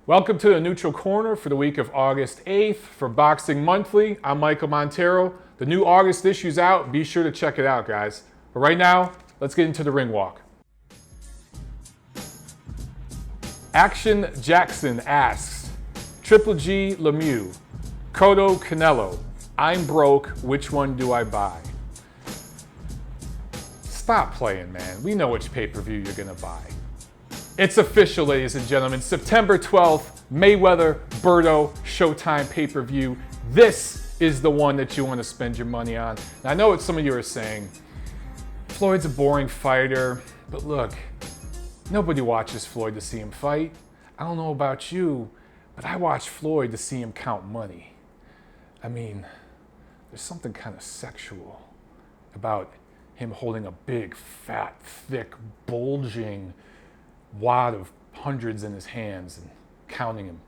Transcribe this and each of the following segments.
Welcome to the Neutral Corner for the week of August 8th. For Boxing Monthly, I'm Michael Montero. The new August issue's out. Be sure to check it out, guys. But right now, let's get into the ring walk. Action Jackson asks, Triple G Lemieux, Cotto-Canelo, I'm broke, which one do I buy? Stop playing, man. We know which pay-per-view you're gonna buy. It's official, ladies and gentlemen. September 12th, Mayweather, Berto, Showtime pay-per-view. This is the one that you want to spend your money on. Now, I know what some of you are saying. Floyd's a boring fighter, but look, nobody watches Floyd to see him fight. I don't know about you, but I watch Floyd to see him count money. I mean, there's something kind of sexual about him holding a big, fat, thick, bulging wad of hundreds in his hands and counting him.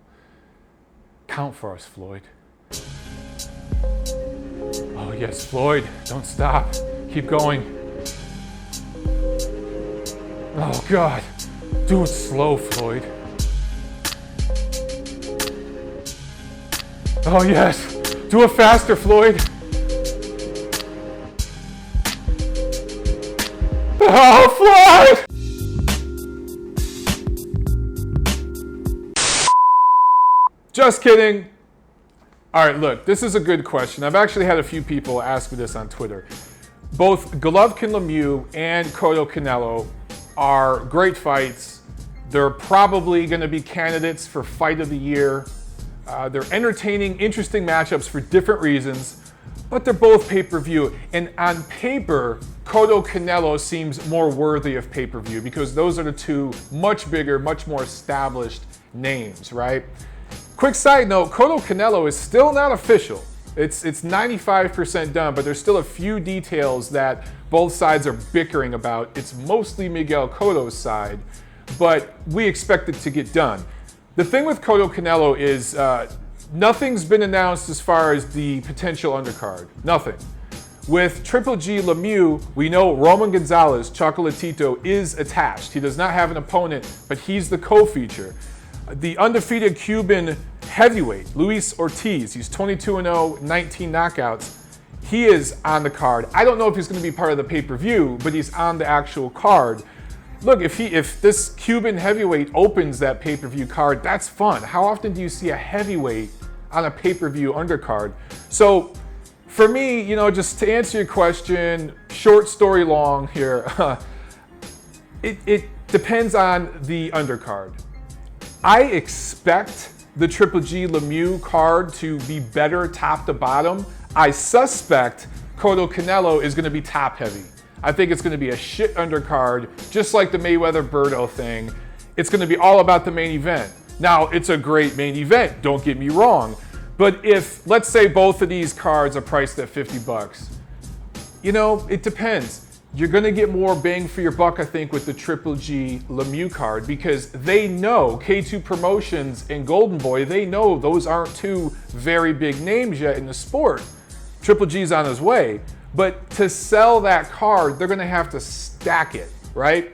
Count for us, Floyd. Oh yes, Floyd, don't stop. Keep going. Oh God, do it slow, Floyd. Oh yes, do it faster, Floyd. Oh, Floyd! Just kidding. All right, look, this is a good question. I've actually had a few people ask me this on Twitter. Both Golovkin Lemieux and Cotto-Canelo are great fights. They're probably going to be candidates for Fight of the Year. They're entertaining, interesting matchups for different reasons, but they're both pay-per-view. And on paper, Cotto-Canelo seems more worthy of pay-per-view because those are the two much bigger, much more established names, right? Quick side note, Cotto-Canelo is still not official. It's 95% done, but there's still a few details that both sides are bickering about. It's mostly Miguel Cotto's side, but we expect it to get done. The thing with Cotto-Canelo is nothing's been announced as far as the potential undercard. Nothing. With Triple G Lemieux, we know Roman Gonzalez, Chocolatito, is attached. He does not have an opponent, but he's the co-feature. The undefeated Cuban heavyweight, Luis Ortiz, he's 22-0, 19 knockouts. He is on the card. I don't know if he's going to be part of the pay-per-view, but he's on the actual card. Look, if this Cuban heavyweight opens that pay-per-view card, that's fun. How often do you see a heavyweight on a pay-per-view undercard? So for me, just to answer your question, short story long here, it depends on the undercard. I expect the Triple G Lemieux card to be better top to bottom. I suspect Cotto-Canelo is going to be top heavy. I think it's going to be a shit undercard, just like the Mayweather-Berto thing. It's going to be all about the main event. Now, it's a great main event, don't get me wrong. But if, let's say both of these cards are priced at $50, it depends. You're going to get more bang for your buck, I think, with the Triple G Lemieux card because they know, K2 Promotions and Golden Boy, they know those aren't two very big names yet in the sport. Triple G's on his way. But to sell that card, they're going to have to stack it, right?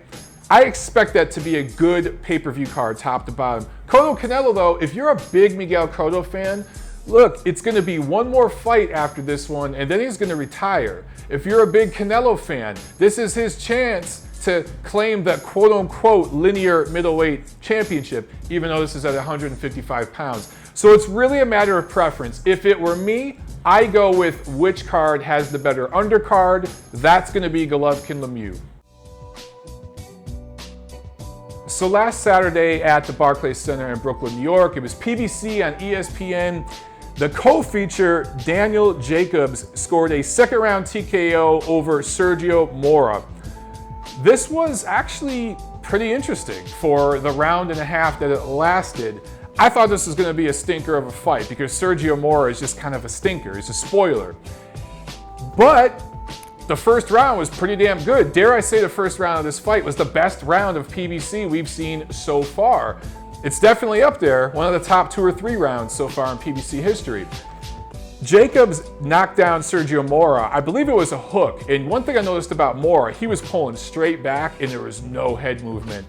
I expect that to be a good pay-per-view card, top to bottom. Cotto-Canelo, though, if you're a big Miguel Cotto fan, look, it's going to be one more fight after this one, and then he's going to retire. If you're a big Canelo fan, this is his chance to claim the quote-unquote linear middleweight championship, even though this is at 155 pounds. So it's really a matter of preference. If it were me, I go with which card has the better undercard. That's going to be Golovkin Lemieux. So last Saturday at the Barclays Center in Brooklyn, New York, it was PBC on ESPN. The co-feature, Daniel Jacobs, scored a second-round TKO over Sergio Mora. This was actually pretty interesting for the round and a half that it lasted. I thought this was going to be a stinker of a fight because Sergio Mora is just kind of a stinker. He's a spoiler. But the first round was pretty damn good. Dare I say the first round of this fight was the best round of PBC we've seen so far. It's definitely up there, one of the top 2 or 3 rounds so far in PBC history. Jacobs knocked down Sergio Mora. I believe it was a hook. And one thing I noticed about Mora, he was pulling straight back and there was no head movement.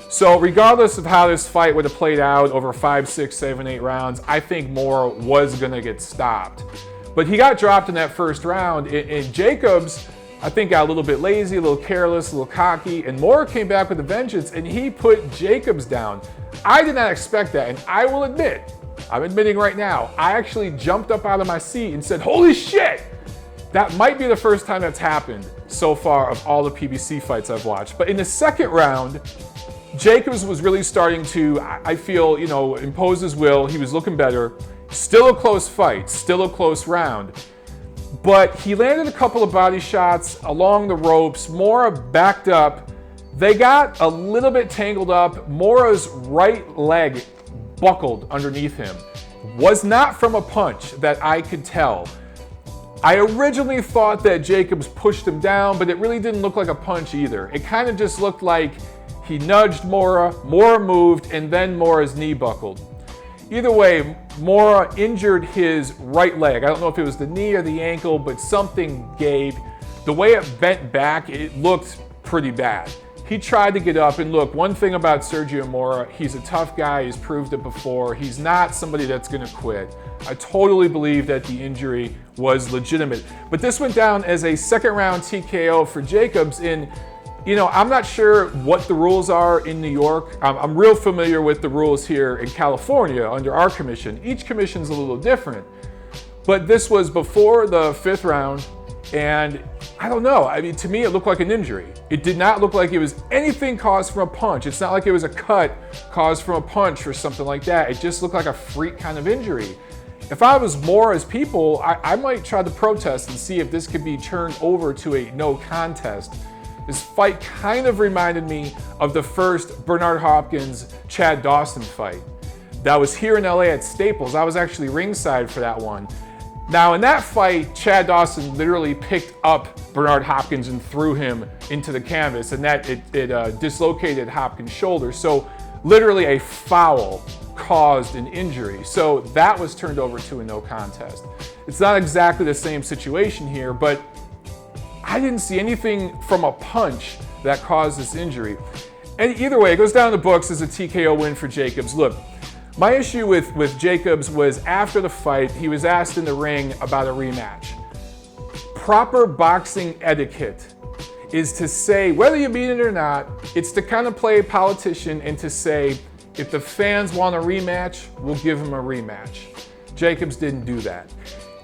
So regardless of how this fight would have played out over 5, 6, 7, 8 rounds, I think Mora was going to get stopped. But he got dropped in that first round, and Jacobs, I think, got a little bit lazy, a little careless, a little cocky, and Mora came back with a vengeance, and he put Jacobs down. I did not expect that, and I will admit, I'm admitting right now, I actually jumped up out of my seat and said, holy shit! That might be the first time that's happened so far of all the PBC fights I've watched. But in the second round, Jacobs was really starting to, I feel, impose his will. He was looking better. Still a close fight, still a close round. But he landed a couple of body shots along the ropes. Mora backed up. They got a little bit tangled up. Mora's right leg buckled underneath him. Was not from a punch that I could tell. I originally thought that Jacobs pushed him down, but it really didn't look like a punch either. It kind of just looked like he nudged Mora, Mora moved, and then Mora's knee buckled. Either way, Mora injured his right leg. I don't know if it was the knee or the ankle, but something gave. The way it bent back, it looked pretty bad. He tried to get up, and look, one thing about Sergio Mora, he's a tough guy, he's proved it before. He's not somebody that's gonna quit. I totally believe that the injury was legitimate. But this went down as a second round TKO for Jacobs, and I'm not sure what the rules are in New York. I'm real familiar with the rules here in California under our commission. Each commission's a little different. But this was before the fifth round, and I don't know. I mean, to me, it looked like an injury. It did not look like it was anything caused from a punch. It's not like it was a cut caused from a punch or something like that. It just looked like a freak kind of injury. If I was Mora's people, I might try to protest and see if this could be turned over to a no contest. This fight kind of reminded me of the first Bernard Hopkins-Chad Dawson fight. That was here in LA at Staples. I was actually ringside for that one. Now in that fight, Chad Dawson literally picked up Bernard Hopkins and threw him into the canvas, and that it dislocated Hopkins' shoulder. So literally a foul caused an injury. So that was turned over to a no contest. It's not exactly the same situation here, but I didn't see anything from a punch that caused this injury. And either way, it goes down the books as a TKO win for Jacobs. Look, my issue with Jacobs was after the fight, he was asked in the ring about a rematch. Proper boxing etiquette is to say, whether you mean it or not, it's to kind of play politician and to say, if the fans want a rematch, we'll give them a rematch. Jacobs didn't do that.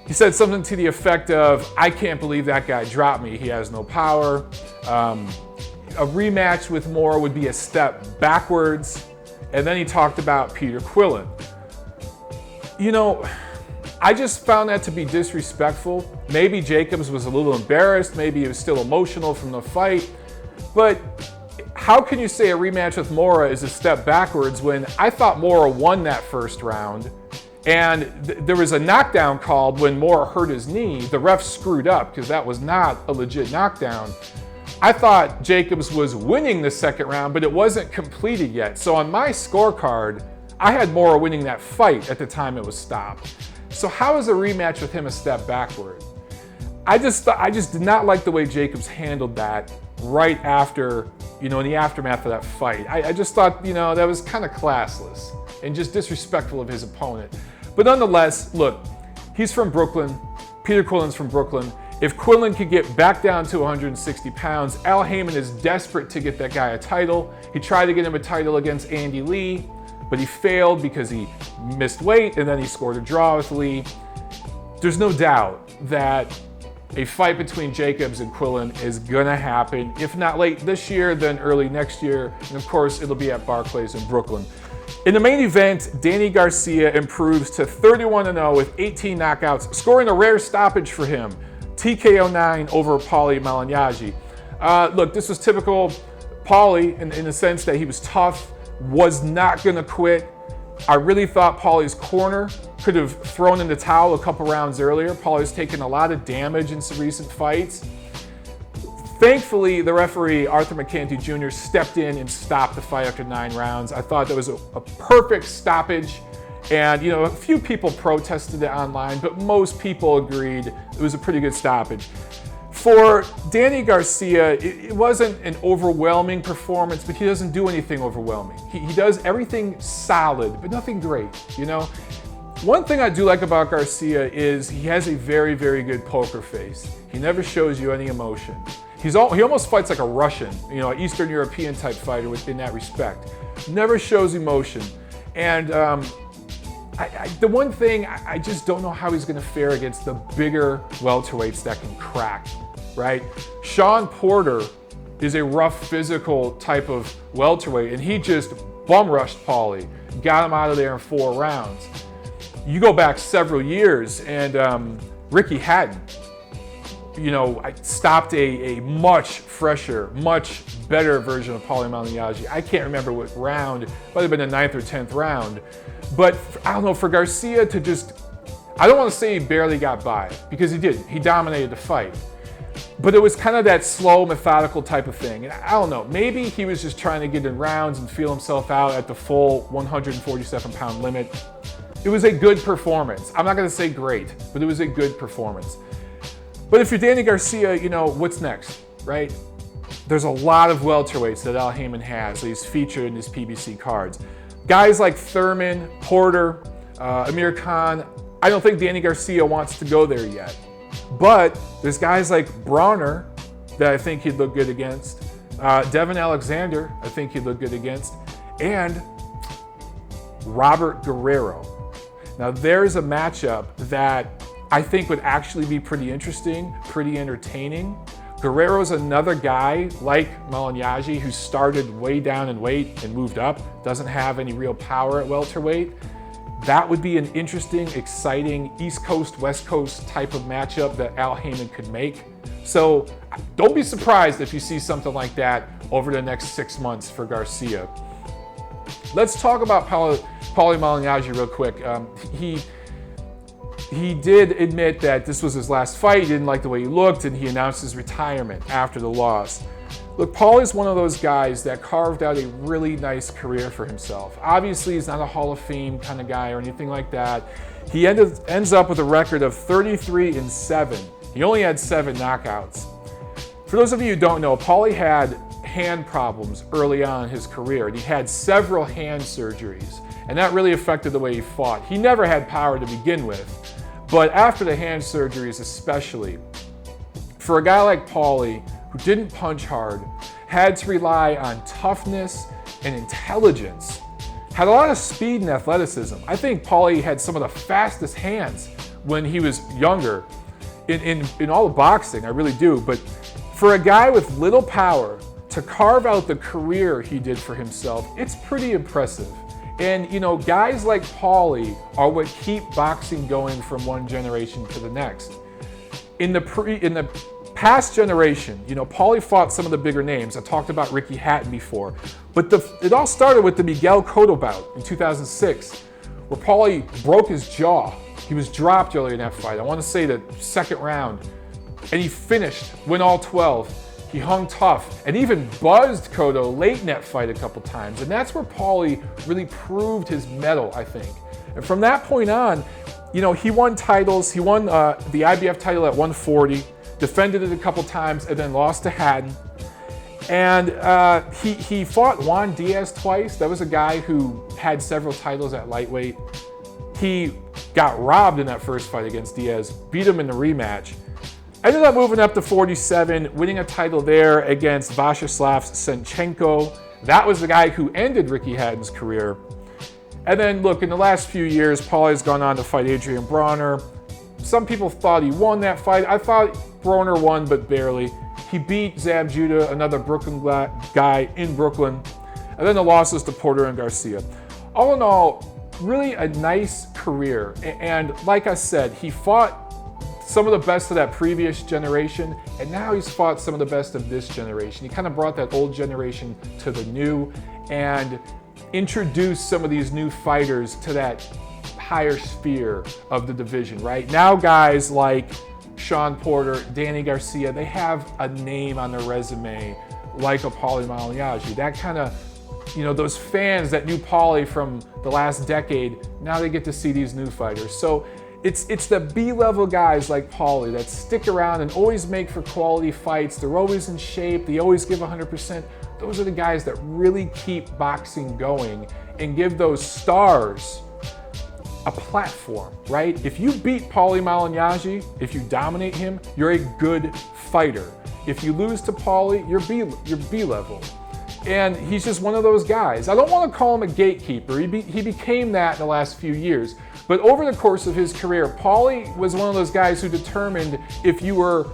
He said something to the effect of, I can't believe that guy dropped me. He has no power. A rematch with Mora would be a step backwards. And then he talked about Peter Quillen. I just found that to be disrespectful. Maybe Jacobs was a little embarrassed. Maybe he was still emotional from the fight. But how can you say a rematch with Mora is a step backwards when I thought Mora won that first round? And there was a knockdown called when Mora hurt his knee. The ref screwed up because that was not a legit knockdown. I thought Jacobs was winning the second round, but it wasn't completed yet. So on my scorecard, I had Mora winning that fight at the time it was stopped. So how is a rematch with him a step backward? I just did not like the way Jacobs handled that right after, in the aftermath of that fight. I just thought, that was kind of classless and just disrespectful of his opponent. But nonetheless, look, he's from Brooklyn. Peter Quillen's from Brooklyn. If Quillen could get back down to 160 pounds, Al Heyman is desperate to get that guy a title. He tried to get him a title against Andy Lee, but he failed because he missed weight, and then he scored a draw with Lee. There's no doubt that a fight between Jacobs and Quillen is gonna happen. If not late this year, then early next year. And of course, it'll be at Barclays in Brooklyn. In the main event, Danny Garcia improves to 31-0 with 18 knockouts, scoring a rare stoppage for him. TKO 9 over Paulie Malignaggi. Look, this was typical Paulie in the sense that he was tough, was not gonna quit. I really thought Paulie's corner could have thrown in the towel a couple rounds earlier. Paulie's taken a lot of damage in some recent fights. Thankfully, the referee, Arthur McCanty Jr., stepped in and stopped the fight after 9 rounds. I thought that was a perfect stoppage. And, you know, a few people protested it online, but most people agreed it was a pretty good stoppage. For Danny Garcia, it wasn't an overwhelming performance, but he doesn't do anything overwhelming. He does everything solid, but nothing great, you know? One thing I do like about Garcia is he has a very, very good poker face. He never shows you any emotion. He almost fights like a Russian, you know, Eastern European type fighter in that respect. Never shows emotion. And the one thing, I just don't know how he's gonna fare against the bigger welterweights that can crack, right? Sean Porter is a rough physical type of welterweight, and he just bum rushed Paulie, got him out of there in 4 rounds. You go back several years, and Ricky Hatton, you know, I stopped a much fresher, much better version of Paulie Malignaggi. I can't remember what round, might have been the 9th or 10th round. But I don't know, for Garcia to just, I don't want to say he barely got by, because he didn't. He dominated the fight. But it was kind of that slow, methodical type of thing. And I don't know, maybe he was just trying to get in rounds and feel himself out at the full 147-pound limit. It was a good performance. I'm not going to say great, but it was a good performance. But if you're Danny Garcia, you know, what's next, right? There's a lot of welterweights that Al Haymon has that he's featured in his PBC cards. Guys like Thurman, Porter, Amir Khan, I don't think Danny Garcia wants to go there yet. But there's guys like Brawner that I think he'd look good against. Devin Alexander, I think he'd look good against. And Robert Guerrero. Now there's a matchup that I think would actually be pretty interesting, pretty entertaining. Guerrero's another guy like Malignaggi who started way down in weight and moved up, doesn't have any real power at welterweight. That would be an interesting, exciting East Coast, West Coast type of matchup that Al Haymon could make. So don't be surprised if you see something like that over the next 6 months for Garcia. Let's talk about Paulie Malignaggi real quick. He did admit that this was his last fight. He didn't like the way he looked, and he announced his retirement after the loss. Look, Paulie's one of those guys that carved out a really nice career for himself. Obviously, he's not a Hall of Fame kind of guy or anything like that. He ends up with a record of 33-7. He only had 7 knockouts. For those of you who don't know, Paulie had hand problems early on in his career, and he had several hand surgeries, and that really affected the way he fought. He never had power to begin with, but after the hand surgeries especially, for a guy like Paulie, who didn't punch hard, had to rely on toughness and intelligence, had a lot of speed and athleticism. I think Paulie had some of the fastest hands when he was younger in all of boxing, I really do. But for a guy with little power to carve out the career he did for himself, it's pretty impressive. And you know, guys like Paulie are what keep boxing going from one generation to the next. In the past generation, you know, Paulie fought some of the bigger names. I talked about Ricky Hatton before, but it all started with the Miguel Cotto bout in 2006, where Paulie broke his jaw. He was dropped earlier in that fight. I want to say the 2nd round, and he finished, win all 12. He hung tough and even buzzed Cotto late in that fight a couple times. And that's where Paulie really proved his mettle, I think. And from that point on, you know, he won titles. He won the IBF title at 140, defended it a couple times, and then lost to Hatton. And he fought Juan Diaz twice. That was a guy who had several titles at lightweight. He got robbed in that first fight against Diaz, beat him in the rematch. Ended up moving up to 47, winning a title there against Vyacheslav Senchenko. That was the guy who ended Ricky Hatton's career. And then look, in the last few years, Paulie's gone on to fight Adrian Brawner. Some people thought he won that fight. I thought Brawner won, but barely. He beat Zab Judah, another Brooklyn guy in Brooklyn. And then the losses to Porter and Garcia. All in all, really a nice career. And like I said, he fought some of the best of that previous generation, and now he's fought some of the best of this generation. He kind of brought that old generation to the new and introduced some of these new fighters to that higher sphere of the division, right? Now guys like Sean Porter, Danny Garcia, they have a name on their resume like a Paulie Malignaggi. That kind of those fans that knew Paulie from the last decade, now they get to see these new fighters. So it's the B-level guys like Paulie that stick around and always make for quality fights. They're always in shape. They always give 100%. Those are the guys that really keep boxing going and give those stars a platform, right? If you beat Paulie Malignaggi, if you dominate him, you're a good fighter. If you lose to Paulie, you're B-level. And he's just one of those guys. I don't want to call him a gatekeeper. He became that in the last few years. But over the course of his career, Paulie was one of those guys who determined if you were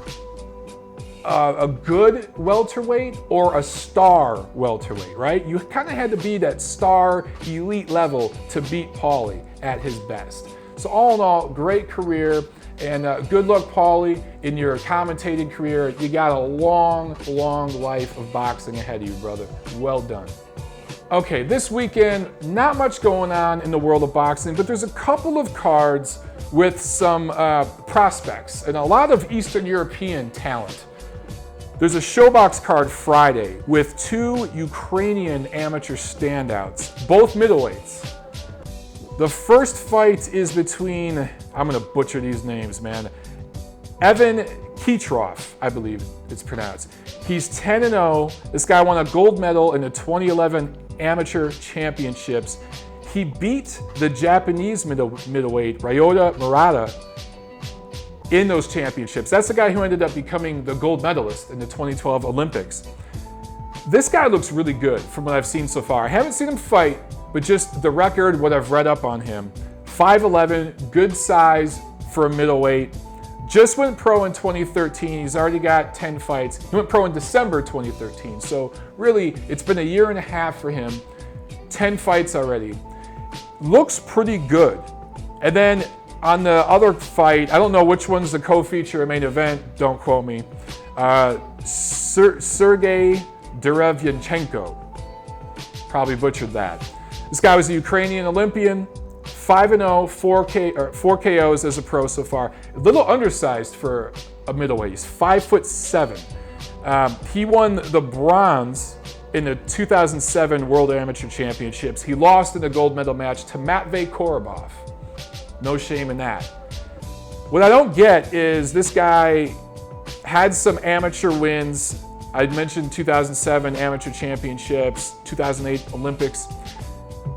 a good welterweight or a star welterweight, right? You kind of had to be that star elite level to beat Paulie at his best. So all in all, great career. And good luck, Paulie, in your commentating career. You got a long, long life of boxing ahead of you, brother. Well done. Okay, this weekend, not much going on in the world of boxing, but there's a couple of cards with some prospects and a lot of Eastern European talent. There's a Shobox card Friday with 2 Ukrainian amateur standouts, both middleweights. The first fight is between, I'm gonna butcher these names, man. Evan Kitrov, I believe it's pronounced. He's 10-0. This guy won a gold medal in the 2011 Amateur Championships. He beat the Japanese middleweight, Ryota Murata, in those championships. That's the guy who ended up becoming the gold medalist in the 2012 Olympics. This guy looks really good from what I've seen so far. I haven't seen him fight, but just the record, what I've read up on him. 5'11", good size for a middleweight. Just went pro in 2013. He's already got 10 fights. He went pro in December 2013. So really, it's been a year and a half for him. 10 fights already. Looks pretty good. And then on the other fight, I don't know which one's the co-feature or main event, don't quote me. Sergey Derevyanchenko. Probably butchered that. This guy was a Ukrainian Olympian, 5-0, 4 KOs as a pro so far. A little undersized for a middleweight. He's 5'7". He won the bronze in the 2007 World Amateur Championships. He lost in the gold medal match to Matvey Korobov. No shame in that. What I don't get is this guy had some amateur wins. I mentioned 2007 Amateur Championships, 2008 Olympics,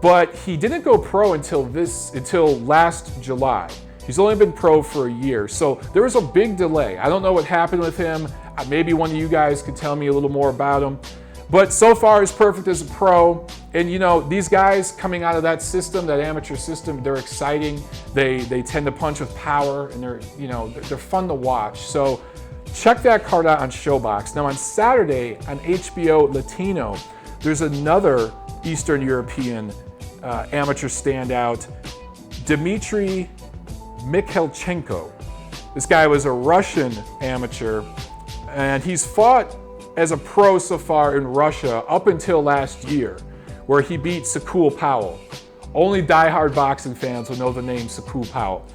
but he didn't go pro until last July. He's only been pro for a year, so there was a big delay. I don't know what happened with him. Maybe one of you guys could tell me a little more about him. But so far, he's perfect as a pro. And these guys coming out of that system, that amateur system, they're exciting. They tend to punch with power, and they're fun to watch. So check that card out on Shobox. Now on Saturday on HBO Latino, there's another Eastern European amateur standout, Dmitry Mikhailchenko. This guy was a Russian amateur, and he's fought as a pro so far in Russia up until last year, where he beat Sakul Powell. Only diehard boxing fans will know the name Sakul Powell.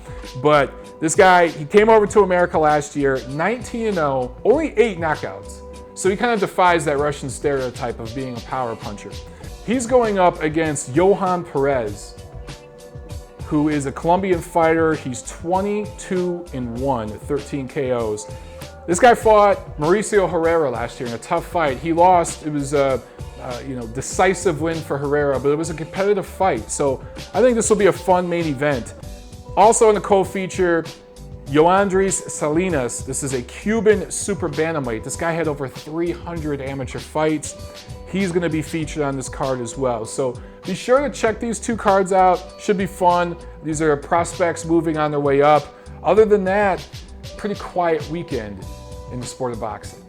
But this guy, he came over to America last year, 19-0, only 8 knockouts. So he kind of defies that Russian stereotype of being a power puncher. He's going up against Johan Perez, who is a Colombian fighter. He's 22-1, 13 KOs. This guy fought Mauricio Herrera last year in a tough fight. He lost. It was a decisive win for Herrera, but it was a competitive fight. So I think this will be a fun main event. Also in the co-feature, Yoandris Salinas. This is a Cuban super bantamweight. This guy had over 300 amateur fights. He's going to be featured on this card as well. So be sure to check these 2 cards out. Should be fun. These are prospects moving on their way up. Other than that, pretty quiet weekend in the sport of boxing.